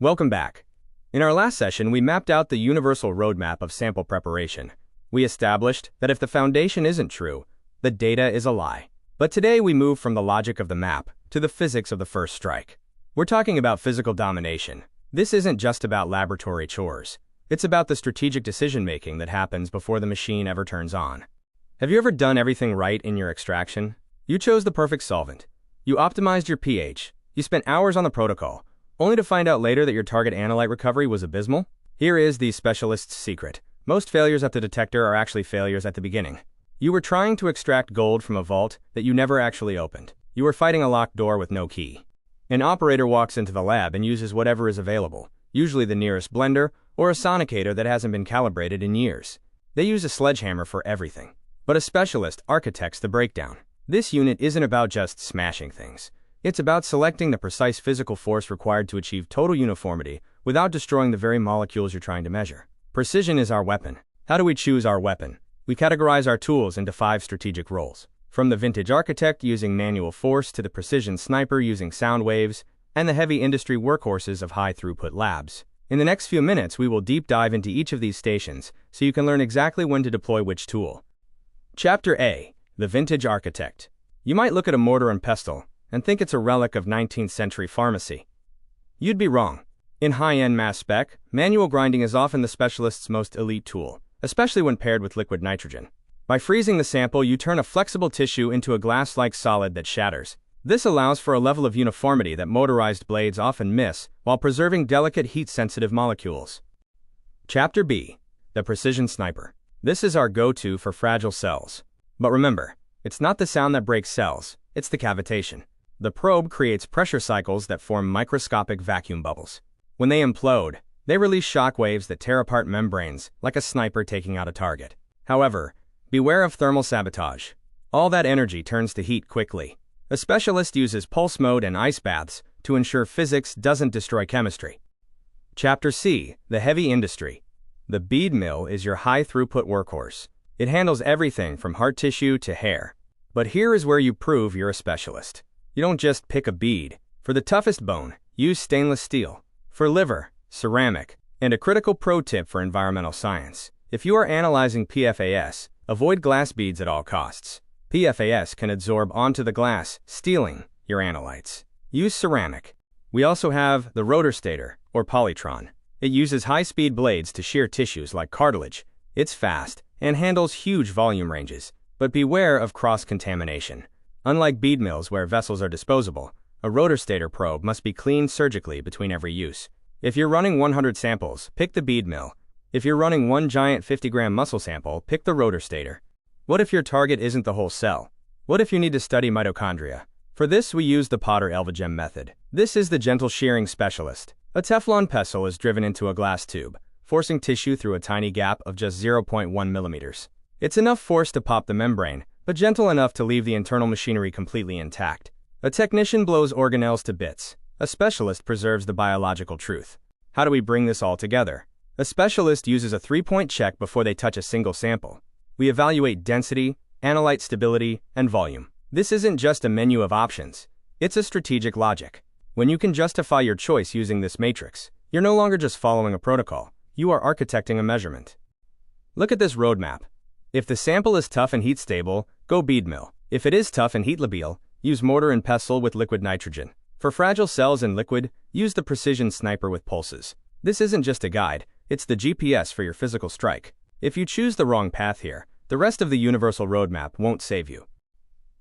Welcome back. In our last session, we mapped out the universal roadmap of sample preparation. We established that if the foundation isn't true, the data is a lie. But today we move from the logic of the map to the physics of the first strike. We're talking about physical domination. This isn't just about laboratory chores. It's about the strategic decision-making that happens before the machine ever turns on. Have you ever done everything right in your extraction? You chose the perfect solvent. You optimized your pH. You spent hours on the protocol, only to find out later that your target analyte recovery was abysmal? Here is the specialist's secret. Most failures at the detector are actually failures at the beginning. You were trying to extract gold from a vault that you never actually opened. You were fighting a locked door with no key. An operator walks into the lab and uses whatever is available, usually the nearest blender or a sonicator that hasn't been calibrated in years. They use a sledgehammer for everything. But a specialist architects the breakdown. This unit isn't about just smashing things. It's about selecting the precise physical force required to achieve total uniformity without destroying the very molecules you're trying to measure. Precision is our weapon. How do we choose our weapon? We categorize our tools into 5 strategic roles. From the vintage architect using manual force to the precision sniper using sound waves, and the heavy industry workhorses of high-throughput labs. In the next few minutes, we will deep dive into each of these stations so you can learn exactly when to deploy which tool. Chapter A. The Vintage Architect. You might look at a mortar and pestle and think it's a relic of 19th century pharmacy. You'd be wrong. In high-end mass spec, manual grinding is often the specialist's most elite tool, especially when paired with liquid nitrogen. By freezing the sample, you turn a flexible tissue into a glass-like solid that shatters. This allows for a level of uniformity that motorized blades often miss while preserving delicate heat-sensitive molecules. Chapter B. The Precision Sniper. This is our go-to for fragile cells. But remember, it's not the sound that breaks cells, it's the cavitation. The probe creates pressure cycles that form microscopic vacuum bubbles. When they implode, they release shock waves that tear apart membranes like a sniper taking out a target. However, beware of thermal sabotage. All that energy turns to heat quickly. A specialist uses pulse mode and ice baths to ensure physics doesn't destroy chemistry. Chapter C. The Heavy Industry. The bead mill is your high-throughput workhorse. It handles everything from heart tissue to hair. But here is where you prove you're a specialist. You don't just pick a bead. For the toughest bone, use stainless steel. For liver, ceramic. And a critical pro tip for environmental science. If you are analyzing PFAS, avoid glass beads at all costs. PFAS can absorb onto the glass, stealing your analytes. Use ceramic. We also have the rotor-stator, or polytron. It uses high-speed blades to shear tissues like cartilage. It's fast and handles huge volume ranges. But beware of cross-contamination. Unlike bead mills where vessels are disposable, a rotor-stator probe must be cleaned surgically between every use. If you're running 100 samples, pick the bead mill. If you're running one giant 50-gram muscle sample, pick the rotor-stator. What if your target isn't the whole cell? What if you need to study mitochondria? For this, we use the Potter-Elvegem method. This is the gentle shearing specialist. A Teflon pestle is driven into a glass tube, forcing tissue through a tiny gap of just 0.1 millimeters. It's enough force to pop the membrane, but gentle enough to leave the internal machinery completely intact. A technician blows organelles to bits. A specialist preserves the biological truth. How do we bring this all together? A specialist uses a 3-point check before they touch a single sample. We evaluate density, analyte stability, and volume. This isn't just a menu of options. It's a strategic logic. When you can justify your choice using this matrix, you're no longer just following a protocol. You are architecting a measurement. Look at this roadmap. If the sample is tough and heat stable, go bead mill. If it is tough and heat labile, use mortar and pestle with liquid nitrogen. For fragile cells and liquid, use the precision sniper with pulses. This isn't just a guide, it's the GPS for your physical strike. If you choose the wrong path here, the rest of the universal roadmap won't save you.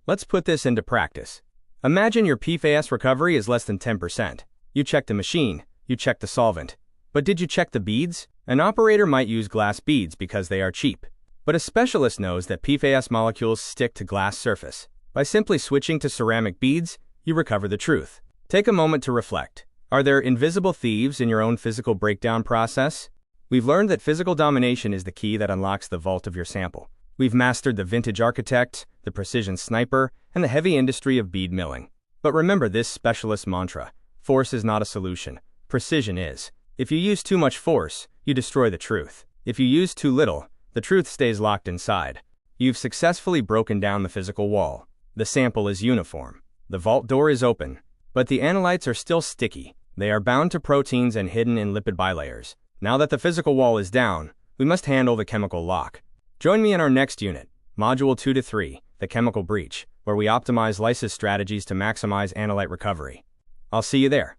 Let's put this into practice. Imagine your PFAS recovery is less than 10%. You check the machine, you check the solvent. But did you check the beads? An operator might use glass beads because they are cheap. But a specialist knows that PFAS molecules stick to glass surface. By simply switching to ceramic beads, you recover the truth. Take a moment to reflect. Are there invisible thieves in your own physical breakdown process? We've learned that physical domination is the key that unlocks the vault of your sample. We've mastered the vintage architect, the precision sniper, and the heavy industry of bead milling. But remember this specialist mantra: force is not a solution, precision is. If you use too much force, you destroy the truth. If you use too little, the truth stays locked inside. You've successfully broken down the physical wall. The sample is uniform. The vault door is open. But the analytes are still sticky. They are bound to proteins and hidden in lipid bilayers. Now that the physical wall is down, we must handle the chemical lock. Join me in our next unit, Module 2-3, the chemical breach, where we optimize lysis strategies to maximize analyte recovery. I'll see you there.